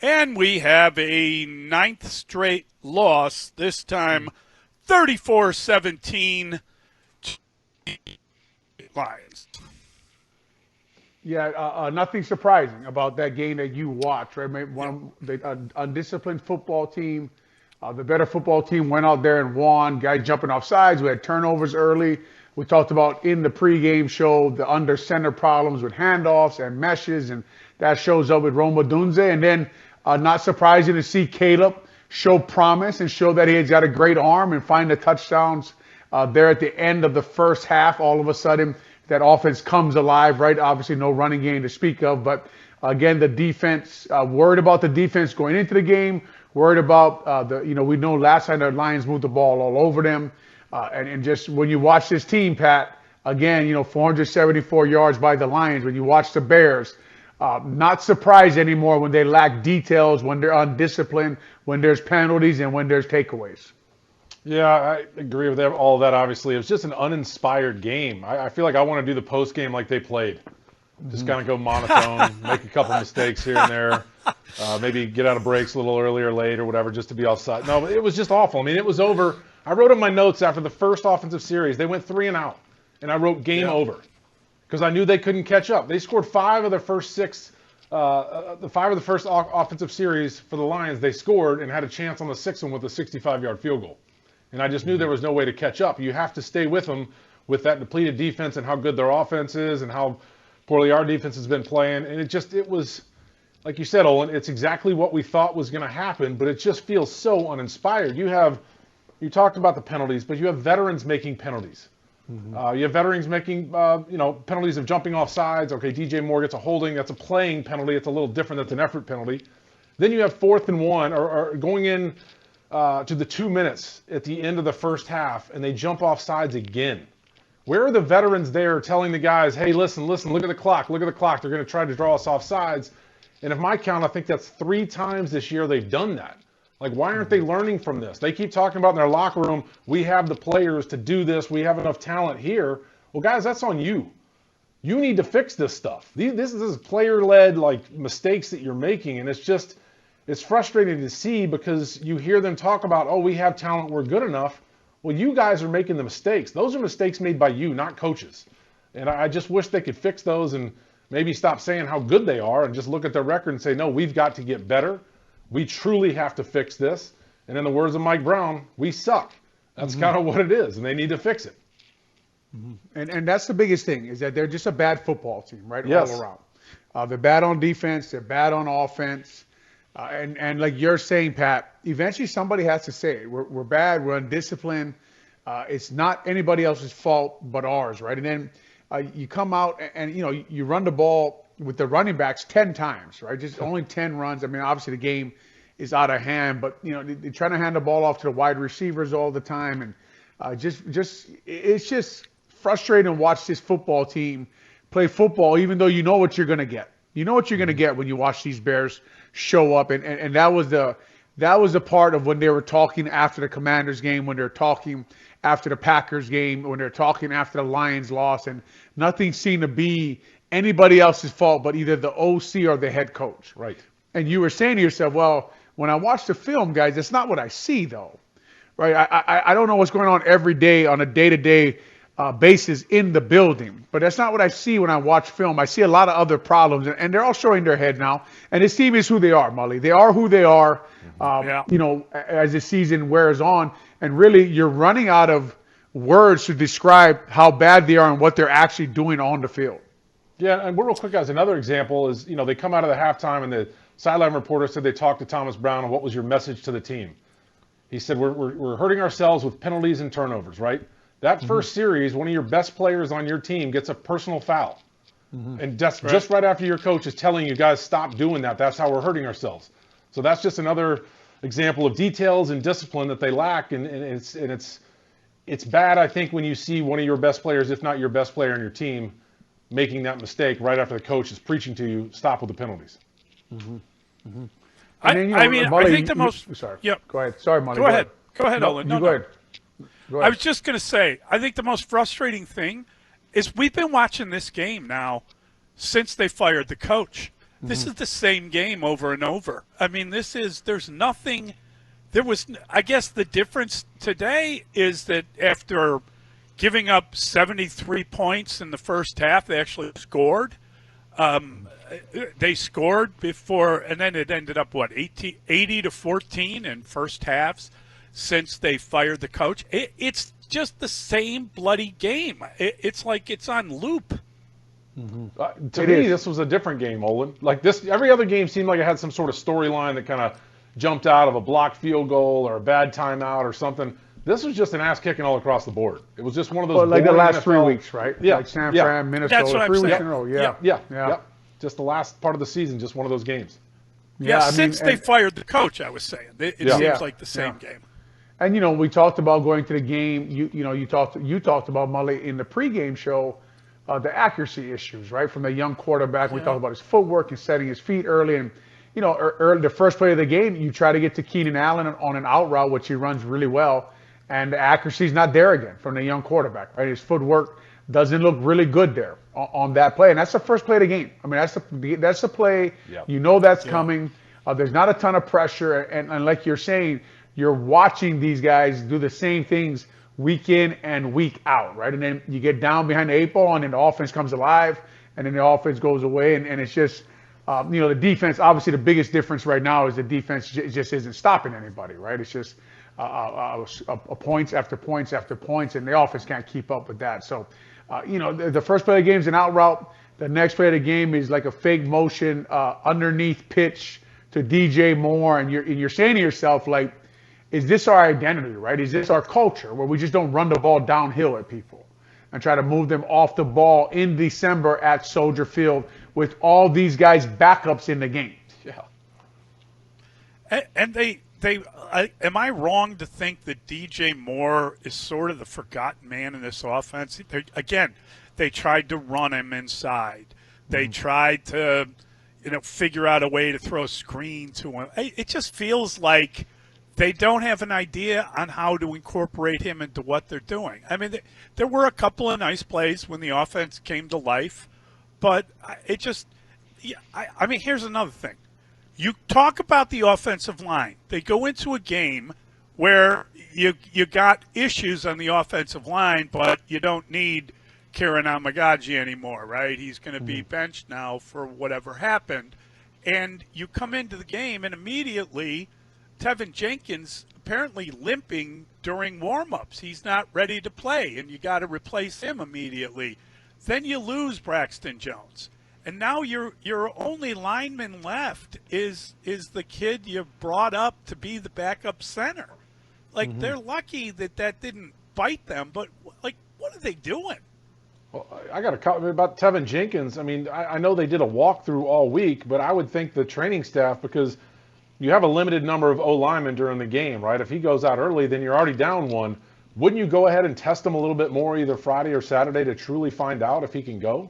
And we have a ninth straight loss, this time 34-17 Lions. Yeah, nothing surprising about that game that you watched, right? The undisciplined football team, the better football team went out there and won. Guys jumping off sides. We had turnovers early. We talked about in the pregame show the under center problems with handoffs and meshes, and that shows up with Roma Dunze. And then not surprising to see Caleb show promise and show that he's got a great arm and find the touchdowns there at the end of the first half. All of a sudden, that offense comes alive, right? Obviously, no running game to speak of, but again, the defense, worried about the defense going into the game, worried about we know last time the Lions moved the ball all over them, and just when you watch this team, Pat, again, 474 yards by the Lions. When you watch the Bears, not surprised anymore when they lack details, when they're undisciplined, when there's penalties, and when there's takeaways. Yeah, I agree with all of that, obviously. It was just an uninspired game. I feel like I want to do the post game like they played. Just kind of go monotone, make a couple mistakes here and there, maybe get out of breaks a little early or late or whatever just to be offside. No, it was just awful. I mean, it was over. I wrote in my notes after the first offensive series, they went 3 and out, and I wrote game over because I knew they couldn't catch up. They scored 5 of their first 6, the 5 of the first offensive series for the Lions. They scored and had a chance on the 6th one with a 65-yard field goal. And I just knew there was no way to catch up. You have to stay with them with that depleted defense and how good their offense is and how poorly our defense has been playing. And it was, like you said, Olin, it's exactly what we thought was going to happen, but it just feels so uninspired. You talked about the penalties, but you have veterans making penalties. You have veterans making, penalties of jumping off sides. Okay, DJ Moore gets a holding. That's a playing penalty. It's a little different. That's an effort penalty. Then you have 4th and 1 or going in to the 2 minutes at the end of the first half, and they jump off sides again. Where are the veterans there telling the guys, hey, listen, look at the clock. They're going to try to draw us off sides. And if my count, I think that's 3 times this year they've done that. Like, why aren't they learning from this? They keep talking about in their locker room, we have the players to do this. We have enough talent here. Well, guys, that's on you. You need to fix this stuff. This is player-led, mistakes that you're making, and it's frustrating to see because you hear them talk about, oh, we have talent, we're good enough. Well, you guys are making the mistakes. Those are mistakes made by you, not coaches. And I just wish they could fix those and maybe stop saying how good they are and just look at their record and say, no, we've got to get better. We truly have to fix this. And in the words of Mike Brown, we suck. That's kind of what it is, and they need to fix it. And that's the biggest thing, is that they're just a bad football team, right? Yes. All around. They're bad on defense. They're bad on offense. And like you're saying, Pat, eventually somebody has to say it. We're bad. We're undisciplined. It's not anybody else's fault but ours, right? And then you come out and you run the ball with the running backs 10 times, right? Just only 10 runs. I mean, obviously the game is out of hand, but they're trying to hand the ball off to the wide receivers all the time, and it's just frustrating to watch this football team play football, even though you know what you're going to get. You know what you're going to get when you watch these Bears show up, and that was the part of when they were talking after the Commanders game, when they're talking after the Packers game, when they're talking after the Lions loss, and nothing seemed to be anybody else's fault but either the OC or the head coach. Right. And you were saying to yourself, well, when I watch the film, guys, that's not what I see, though. Right? I don't know what's going on every day on a day-to-day basis in the building, but that's not what I see when I watch film. I see a lot of other problems, and they're all showing their head now. And this team is who they are, Mully. They are who they are, as the season wears on. And really, you're running out of words to describe how bad they are and what they're actually doing on the field. Yeah, and real quick, guys, another example is, they come out of the halftime and the sideline reporter said they talked to Thomas Brown and what was your message to the team? He said, we're hurting ourselves with penalties and turnovers, right? That first series, one of your best players on your team gets a personal foul. And that's just right after your coach is telling you guys, stop doing that. That's how we're hurting ourselves. So that's just another example of details and discipline that they lack. And it's bad, I think, when you see one of your best players, if not your best player on your team, making that mistake right after the coach is preaching to you, stop with the penalties. I think the most. Sorry. Yep. Go ahead. Sorry, Mully. Go ahead. Go ahead, Olin. Go ahead. I was just going to say, I think the most frustrating thing is we've been watching this game now since they fired the coach. This is the same game over and over. I mean, there's nothing. I guess the difference today is that after giving up 73 points in the first half, they actually scored. They scored before, and then it ended up, 80 to 14 in first halves since they fired the coach. It's just the same bloody game. It's like it's on loop. To me, this was a different game, Olin. Like this, every other game seemed like it had some sort of storyline that kind of jumped out of a blocked field goal or a bad timeout or something. This was just an ass kicking all across the board. It was just one of those. Like the last NFL 3 weeks, right? Yeah. Like San Fran, Minnesota, That's what 3 I'm weeks saying. in a row. Yeah. Just the last part of the season, just one of those games. Since they fired the coach, I was saying it seems like the same game. And we talked about going to the game. You talked about Mully in the pregame show, the accuracy issues, right? From the young quarterback, we talked about his footwork and setting his feet early. And early, the first play of the game, you try to get to Keenan Allen on an out route, which he runs really well, and the accuracy's not there again from the young quarterback, right? His footwork doesn't look really good there on that play, and that's the first play of the game. I mean, that's the play. Yep. That's coming. There's not a ton of pressure, and like you're saying, you're watching these guys do the same things week in and week out, right? And then you get down behind the 8 ball, and then the offense comes alive, and then the offense goes away, and it's just, the defense. Obviously, the biggest difference right now is the defense just isn't stopping anybody, right? It's just points after points after points, and the offense can't keep up with that. So, the first play of the game is an out route. The next play of the game is like a fake motion underneath pitch to DJ Moore, and you're saying to yourself, like, is this our identity, right? Is this our culture where we just don't run the ball downhill at people and try to move them off the ball in December at Soldier Field with all these guys backups in the game? Yeah. And am I wrong to think that DJ Moore is sort of the forgotten man in this offense? They tried to run him inside. They tried to, figure out a way to throw a screen to him. It just feels like they don't have an idea on how to incorporate him into what they're doing. I mean, there were a couple of nice plays when the offense came to life, but here's another thing. You talk about the offensive line. They go into a game where you got issues on the offensive line, but you don't need Kieran Amagaji anymore, right? He's going to be benched now for whatever happened. And you come into the game, and immediately Tevin Jenkins apparently limping during warm-ups. He's not ready to play, and you got to replace him immediately. Then you lose Braxton Jones. And now your only lineman left is the kid you brought up to be the backup center. Like, they're lucky that didn't bite them, but, like, what are they doing? Well, I got a comment about Tevin Jenkins. I mean, I know they did a walkthrough all week, but I would think the training staff, because you have a limited number of O-linemen during the game, right? If he goes out early, then you're already down one. Wouldn't you go ahead and test him a little bit more either Friday or Saturday to truly find out if he can go?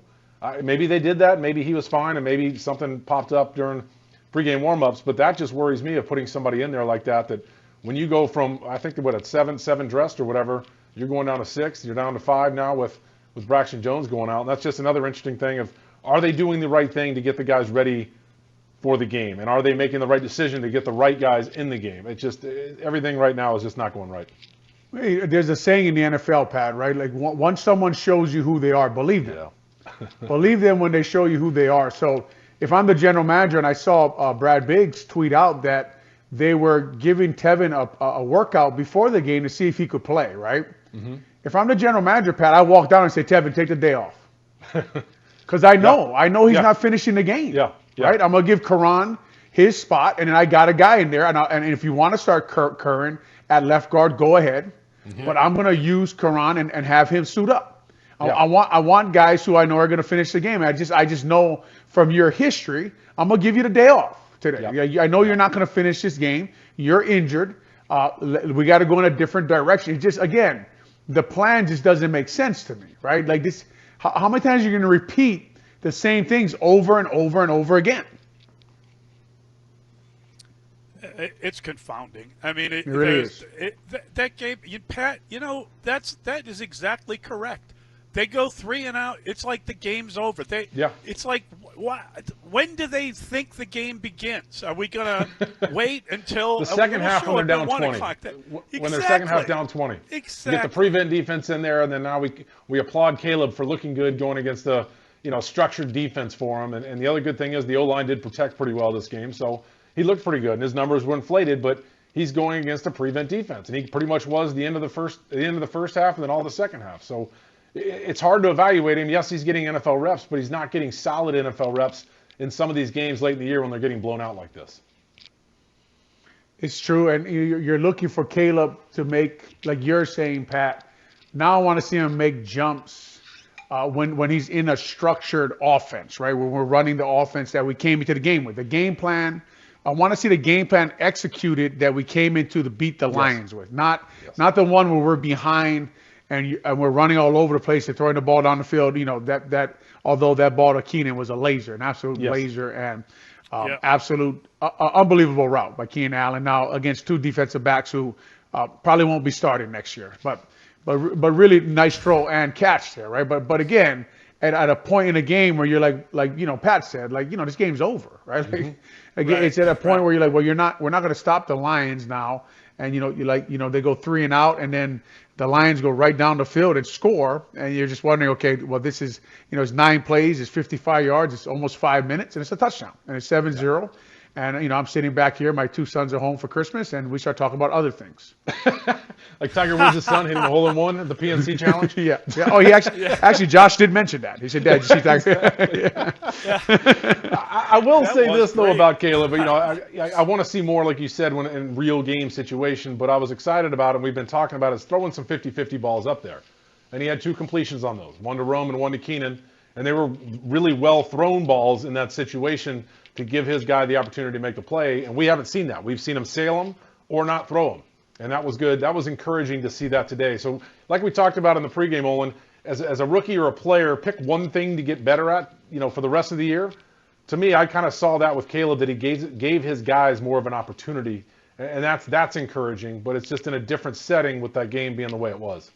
Maybe they did that. Maybe he was fine, and maybe something popped up during pregame warmups. But that just worries me of putting somebody in there like that. That when you go from, I think at seven dressed or whatever, you're going down to 6. You're down to 5 now with Braxton Jones going out. And that's just another interesting thing of, are they doing the right thing to get the guys ready for the game, and are they making the right decision to get the right guys in the game? It's just everything right now is just not going right. Hey, there's a saying in the NFL, Pat, right? Like, once someone shows you who they are, believe them. Yeah. Believe them when they show you who they are. So if I'm the general manager and I saw Brad Biggs tweet out that they were giving Tevin a workout before the game to see if he could play, right? If I'm the general manager, Pat, I walk down and say, Tevin, take the day off. Because I know he's not finishing the game. Yeah. Right? I'm going to give Karan his spot, and then I got a guy in there. And if you want to start Curran at left guard, go ahead. But I'm going to use Karan and have him suit up. I want guys who I know are going to finish the game. I just know from your history, I'm going to give you the day off today. I know you're not going to finish this game. You're injured. We got to go in a different direction. It's just, again, the plan just doesn't make sense to me, right? Like this, how many times are you going to repeat the same things over and over and over again? It's confounding. I mean, it really is. That game, Pat, that is exactly correct. They go 3 and out. It's like the game's over. It's like when do they think the game begins? Are we going to wait until the second half when they're down 20? When they're second half down 20. Exactly. Get the prevent defense in there, and then now we applaud Caleb for looking good going against the structured defense for him. And the other good thing is the O-line did protect pretty well this game, so he looked pretty good. And his numbers were inflated, but he's going against a prevent defense, and he pretty much was the end of the first half, and then all the second half. So it's hard to evaluate him. Yes, he's getting NFL reps, but he's not getting solid NFL reps in some of these games late in the year when they're getting blown out like this. It's true, and you're looking for Caleb to make, like you're saying, Pat. Now I want to see him make jumps when he's in a structured offense, right? When we're running the offense that we came into the game with. The game plan, I want to see the game plan executed that we came into to beat the Lions with, not the one where we're behind and we're running all over the place and throwing the ball down the field. That although that ball to Keenan was a laser, an absolute laser, and absolute unbelievable route by Keenan Allen. Now against two defensive backs who probably won't be starting next year, but really nice throw and catch there, right? But again, at a point in a game where you're like Pat said, this game's over, right? Again, it's at a point where you're like, well, we're not going to stop the Lions now, and they go 3 and out, and then the Lions go right down the field and score, and you're just wondering, okay, well, this is it's 9 plays, it's 55 yards, it's almost 5 minutes, and it's a touchdown, and it's 7-0. And, I'm sitting back here. My 2 sons are home for Christmas, and we start talking about other things. Like Tiger Woods' son hitting a hole-in-one at the PNC Challenge? Yeah. Oh, he actually, Josh did mention that. He said, Dad, did you see Tiger? I will say this, though, about Caleb. I want to see more, like you said, when in real game situation, but I was excited about it. We've been talking about is throwing some 50-50 balls up there. And he had 2 completions on those, one to Rome and one to Keenan. And they were really well-thrown balls in that situation to give his guy the opportunity to make the play, and we haven't seen that. We've seen him sail them or not throw them, and that was good. That was encouraging to see that today. So like we talked about in the pregame, Olin, as a rookie or a player, pick one thing to get better at, for the rest of the year. To me, I kind of saw that with Caleb, that he gave his guys more of an opportunity, and that's encouraging, but it's just in a different setting with that game being the way it was.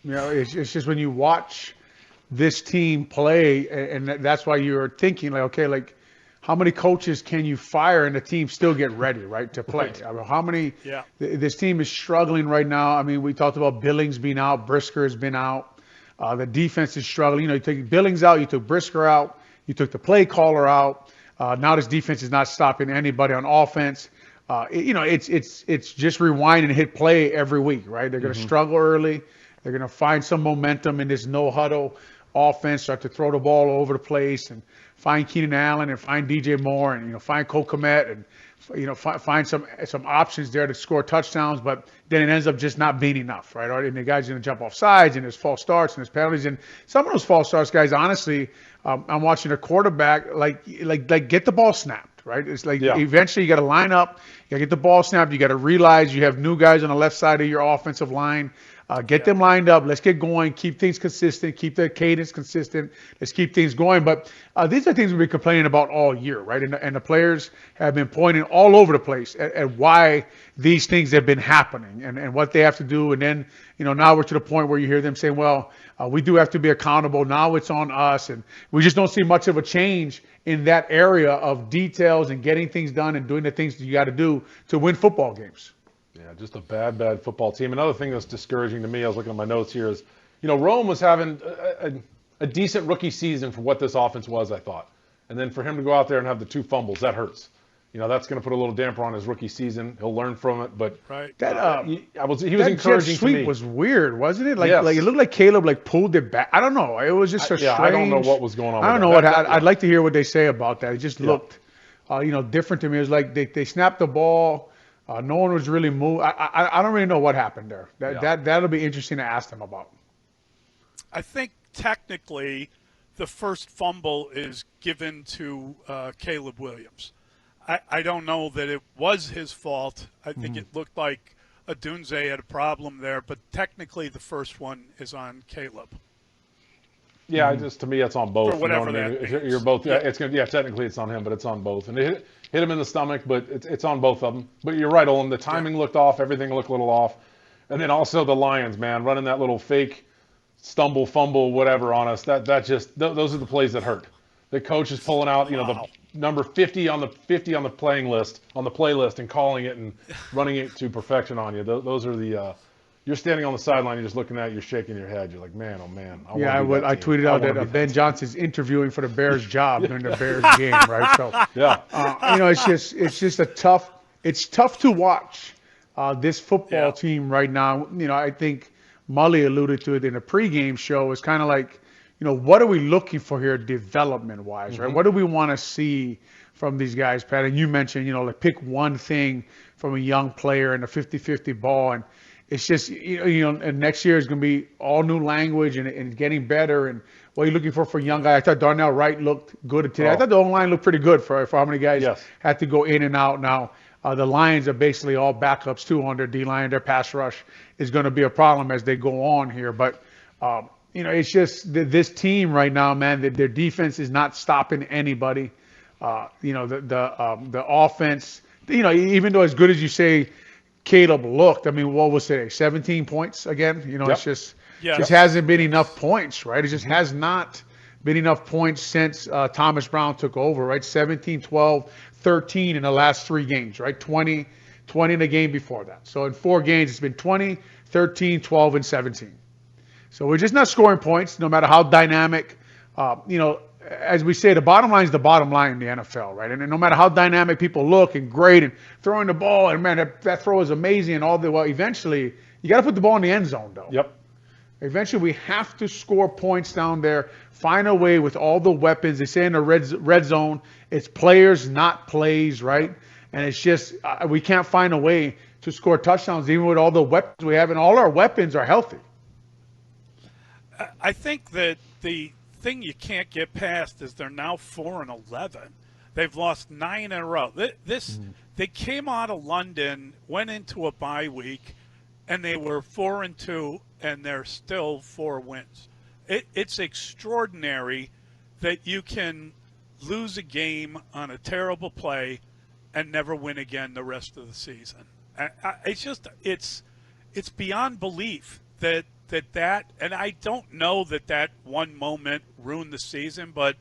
It's just when you watch this team play, and that's why you're thinking how many coaches can you fire and the team still get ready, right, to play? I mean, how many? Yeah. This team is struggling right now. I mean, we talked about Billings being out, Brisker has been out. The defense is struggling. You took Billings out, you took Brisker out, you took the play caller out. Now this defense is not stopping anybody on offense. It's just rewind and hit play every week, right? They're going to struggle early. They're going to find some momentum in this no huddle offense, start to throw the ball all over the place, and find Keenan Allen and find DJ Moore and find Cole Kmet and find some options there to score touchdowns, but then it ends up just not being enough, right? And the guy's going to jump off sides, and there's false starts and there's penalties, and some of those false starts, guys, honestly, I'm watching a quarterback like get the ball snapped, right? It's eventually you got to line up, you got to get the ball snapped, you got to realize you have new guys on the left side of your offensive line. Get them lined up. Let's get going. Keep things consistent. Keep the cadence consistent. Let's keep things going. But these are things we've been complaining about all year, right? And the players have been pointing all over the place at why these things have been happening and what they have to do. And then, now we're to the point where you hear them saying, well, we do have to be accountable. Now it's on us. And we just don't see much of a change in that area of details and getting things done and doing the things that you got to do to win football games. Yeah, just a bad football team. Another thing that's discouraging to me, I was looking at my notes here, is, Rome was having a decent rookie season for what this offense was, I thought. And then for him to go out there and have the 2 fumbles, that hurts. That's going to put a little damper on his rookie season. He'll learn from it, but he was encouraging to me. That was weird, wasn't it? Like it looked like Caleb pulled it back. I don't know. It was just strange. I don't know what was going on. I don't know what. I'd like to hear what they say about that. It just looked, different to me. It was like they snapped the ball. No one was really moved. I don't really know what happened there. That'll be interesting to ask them about. I think technically the first fumble is given to Caleb Williams. I don't know that it was his fault. I think it looked like Adunze had a problem there, but technically the first one is on Caleb. Yeah, just to me, it's on both. For whatever that means. You're both. Yeah. It's gonna. Yeah, technically it's on him, but it's on both. And it hit him in the stomach, but it's on both of them. But you're right, Olin. The timing looked off. Everything looked a little off. And then also the Lions, man, running that little fake stumble, fumble, whatever on us. Those are the plays that hurt. The coach is pulling out, the number 50 on the playing list, on the playlist, and calling it and running it to perfection on you. Those are the you're standing on the sideline, you're just looking at it, you're shaking your head. You're like, man, oh man. I tweeted out that Ben Johnson's interviewing for the Bears job during the Bears game, right? So yeah, it's just it's tough to watch this football team right now. I think Mully alluded to it in a pregame show. It's kind of like, what are we looking for here development-wise, right? What do we want to see from these guys, Pat? And you mentioned, like pick one thing from a young player in a 50-50 ball. And it's just, and next year is going to be all new language and getting better. And what are you looking for a young guy? I thought Darnell Wright looked good today. I thought the O-line looked pretty good for how many guys had to go in and out. Now, the Lions are basically all backups, too, on their D-line. Their pass rush is going to be a problem as they go on here. But, it's just this team right now, man, their defense is not stopping anybody. The offense, even though as good as you say Caleb looked, I mean, what was today? 17 points again? It's just hasn't been enough points, right? It just has not been enough points since Thomas Brown took over, right? 17, 12, 13 in the last 3 games, right? 20 in the game before that. So in 4 games, it's been 20, 13, 12, and 17. So we're just not scoring points, no matter how dynamic. As we say, the bottom line is the bottom line in the NFL, right? And no matter how dynamic people look and great and throwing the ball, and man, that throw is amazing and all that. Well, eventually, you got to put the ball in the end zone, though. Yep. Eventually, we have to score points down there, find a way with all the weapons. They say in the red zone, it's players, not plays, right? And it's just we can't find a way to score touchdowns, even with all the weapons we have, and all our weapons are healthy. I think that the thing you can't get past is they're now 4-11. They've lost 9 in a row. They came out of London, went into a bye week, and they were 4-2, and they're still 4 wins. It's extraordinary that you can lose a game on a terrible play and never win again the rest of the season. It's beyond belief that, and I don't know that one moment ruined the season, but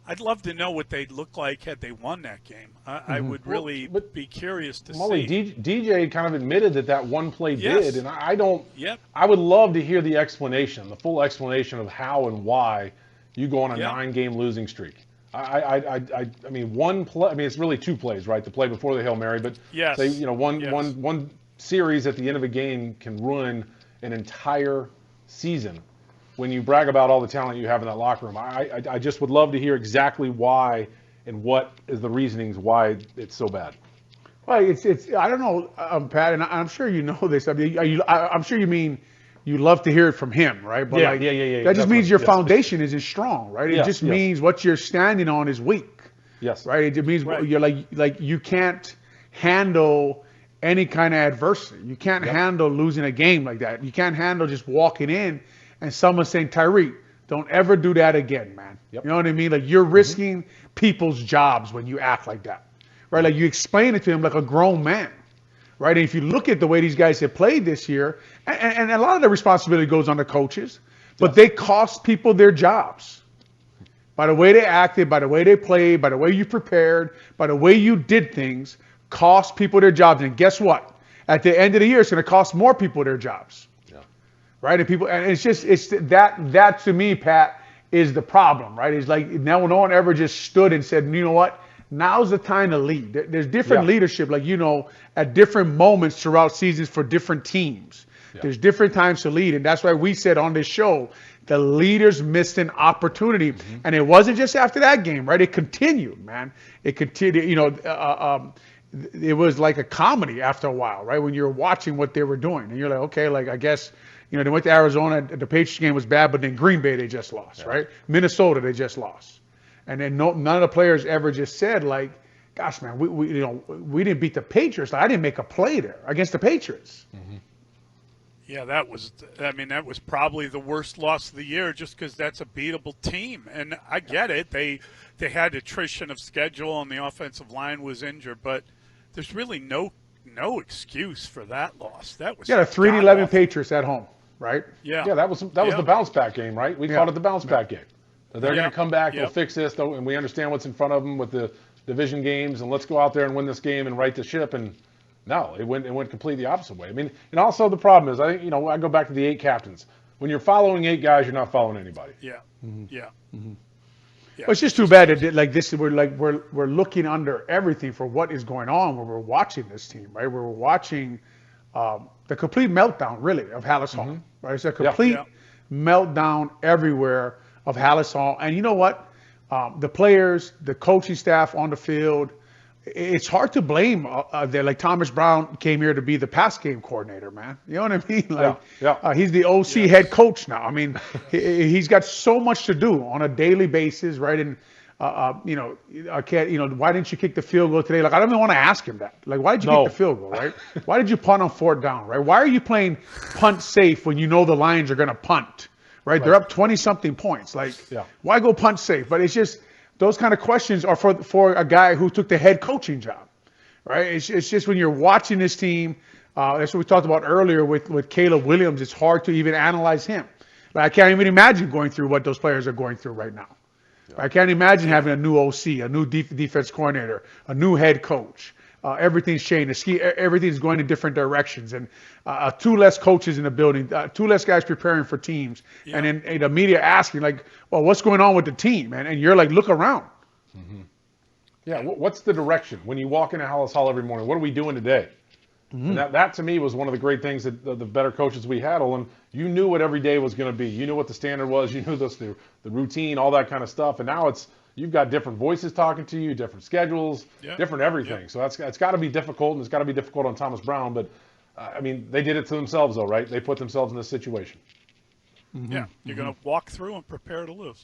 I'd love to know what they'd look like had they won that game. I would really be curious to Mully, see. DJ kind of admitted that one play did, and I don't. Yep. I would love to hear the explanation, the full explanation of how and why you go on a 9-game losing streak. I mean, one play. I mean, it's really 2 plays, right? The play before the Hail Mary, but one series at the end of a game can ruin an entire season when you brag about all the talent you have in that locker room. I just would love to hear exactly why and what is the reasonings why it's so bad. Well, it's I don't know, Pat, and I'm sure you know this. I mean, I'm sure you mean you love to hear it from him, right? But yeah. That just means your foundation isn't strong, right? It just means what you're standing on is weak. Yes. Right? It just means you're like you can't handle any kind of adversity. You can't handle losing a game like that. You can't handle just walking in and someone saying, Tyreek, don't ever do that again, man. Yep. You know what I mean? Like you're risking people's jobs when you act like that, right? Like you explain it to him like a grown man, right? And if you look at the way these guys have played this year, and a lot of the responsibility goes on the coaches, but they cost people their jobs. By the way they acted, by the way they played, by the way you prepared, by the way you did things, cost people their jobs. And guess what? At the end of the year, it's going to cost more people their jobs. Yeah. Right? And it's that to me, Pat, is the problem, right? It's like no one ever just stood and said, you know what? Now's the time to lead. There's different leadership, at different moments throughout seasons for different teams. Yeah. There's different times to lead. And that's why we said on this show, the leaders missed an opportunity. Mm-hmm. And it wasn't just after that game, right? It continued, man. It continued, it was like a comedy after a while, right? When you're watching what they were doing. And you're like, okay, I guess, they went to Arizona. The Patriots game was bad, but then Green Bay, they just lost, right? Minnesota, they just lost. And then none of the players ever just said, gosh, man, we didn't beat the Patriots. I didn't make a play there against the Patriots. Mm-hmm. Yeah, that was probably the worst loss of the year just because that's a beatable team. And I get it. They had attrition of schedule and the offensive line was injured, but there's really no excuse for that loss. That was a 3-11 Patriots at home. right? Yeah. Yeah, that was the bounce back game, right? We called it the bounce back game. They're going to come back, they'll fix this, and we understand what's in front of them with the division games, and let's go out there and win this game and right the ship. And no, it went completely the opposite way. I mean, and also the problem is, I think, I go back to the 8 captains. When you're following 8 guys, you're not following anybody. Yeah. Yeah. Well, it's just too bad that like this. We're looking under everything for what is going on when we're watching this team, right? We're watching the complete meltdown, really, of Haugh, right? It's a complete meltdown everywhere of Haugh. And you know what? The players, the coaching staff on the field, it's hard to blame. Like Thomas Brown came here to be the pass game coordinator, man. You know what I mean? Like, he's the OC head coach now. I mean, he's got so much to do on a daily basis, right? And I can't. Why didn't you kick the field goal today? Like, I don't even want to ask him that. Like, why did you kick the field goal, right? Why did you punt on 4th down, right? Why are you playing punt safe when you know the Lions are going to punt, right? They're up 20-something points. Like, why go punt safe? But it's just. Those kind of questions are for a guy who took the head coaching job, right? It's just when you're watching this team, that's what we talked about earlier with Caleb Williams. It's hard to even analyze him. Like, I can't even imagine going through what those players are going through right now. I can't imagine having a new OC, a new defense coordinator, a new head coach. Everything's changed. Everything's going in different directions, and 2 less coaches in the building, 2 less guys preparing for teams, and then the media asking, like, well, what's going on with the team? And you're like, look around. Yeah, what's the direction? When you walk into Haugh Hall every morning, what are we doing today? And that to me was one of the great things that the better coaches we had, Olin, you knew what every day was going to be. You knew what the standard was. You knew the routine, all that kind of stuff. And now you've got different voices talking to you, different schedules, different everything. So it's got to be difficult, and it's got to be difficult on Thomas Brown. But, I mean, they did it to themselves, though, right? They put themselves in this situation. Yeah, you're going to walk through and prepare to lose.